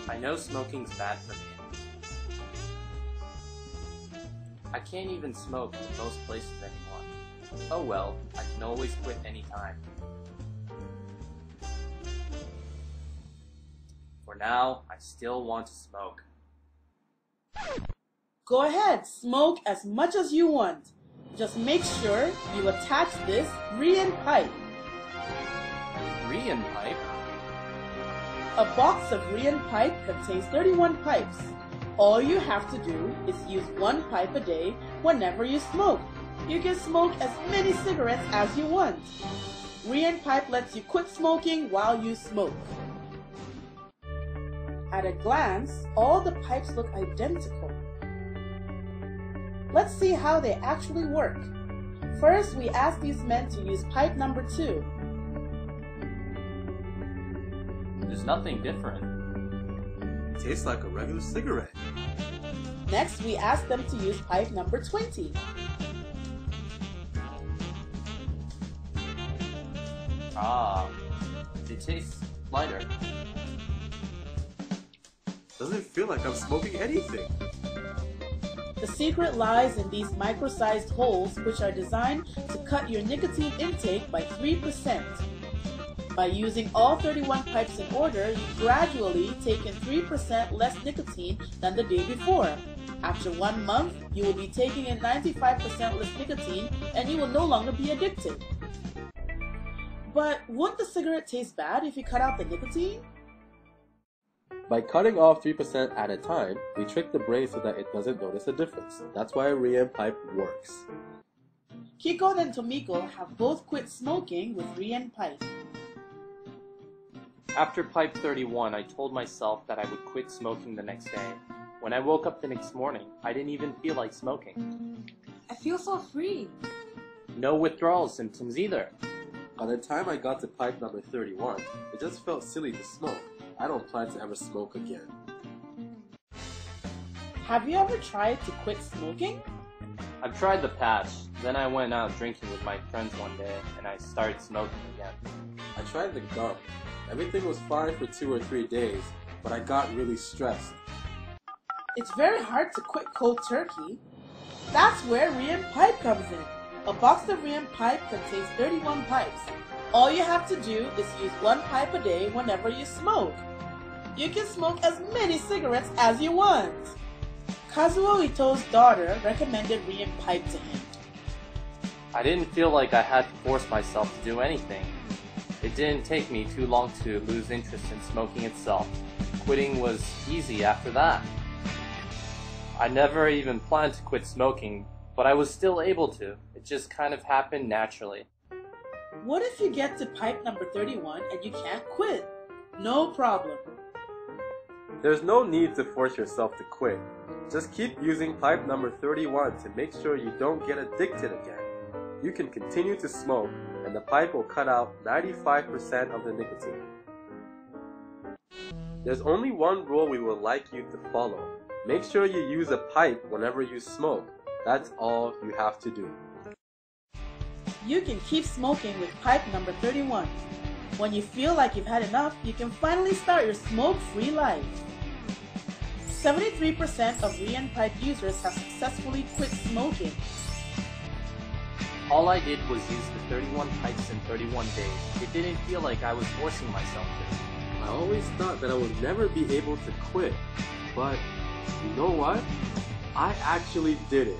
I know smoking's bad for me. I can't even smoke in most places anymore. Oh well, I can always quit anytime. For now, I still want to smoke. Go ahead, smoke as much as you want. Just make sure you attach this RIEN pipe. RIEN pipe? A box of RIEN pipe contains 31 pipes. All you have to do is use one pipe a day whenever you smoke. You can smoke as many cigarettes as you want. RIEN pipe lets you quit smoking while you smoke. At a glance, all the pipes look identical. Let's see how they actually work. First, we ask these men to use pipe number 2. There's nothing different. It tastes like a regular cigarette. Next, we ask them to use pipe number 20. Ah, it tastes lighter. Doesn't feel like I'm smoking anything. The secret lies in these micro-sized holes, which are designed to cut your nicotine intake by 3%. By using all 31 pipes in order, you gradually take in 3% less nicotine than the day before. After 1 month, you will be taking in 95% less nicotine and you will no longer be addicted. But won't the cigarette taste bad if you cut out the nicotine? By cutting off 3% at a time, we trick the brain so that it doesn't notice a difference. That's why a RIEN pipe works. Kiko and Tomiko have both quit smoking with RIEN pipe. After pipe 31, I told myself that I would quit smoking the next day. When I woke up the next morning, I didn't even feel like smoking. I feel so free. No withdrawal symptoms either. By the time I got to pipe number 31, it just felt silly to smoke. I don't plan to ever smoke again. Have you ever tried to quit smoking? I've tried the patch, then I went out drinking with my friends one day, and I started smoking again. I tried the gum. Everything was fine for 2 or 3 days, but I got really stressed. It's very hard to quit cold turkey. That's where RIEN pipe comes in. A box of RIEN pipe contains 31 pipes. All you have to do is use one pipe a day whenever you smoke. You can smoke as many cigarettes as you want. Kazuo Ito's daughter recommended RIEN pipe to him. I didn't feel like I had to force myself to do anything. It didn't take me too long to lose interest in smoking itself. Quitting was easy after that. I never even planned to quit smoking, but I was still able to. It just kind of happened naturally. What if you get to pipe number 31 and you can't quit? No problem. There's no need to force yourself to quit. Just keep using pipe number 31 to make sure you don't get addicted again. You can continue to smoke, and the pipe will cut out 95% of the nicotine. There's only one rule we would like you to follow. Make sure you use a pipe whenever you smoke. That's all you have to do. You can keep smoking with pipe number 31. When you feel like you've had enough, you can finally start your smoke-free life. 73% of RIEN pipe users have successfully quit smoking. All I did was use the 31 pipes in 31 days. It didn't feel like I was forcing myself to. I always thought that I would never be able to quit, but you know what? I actually did it.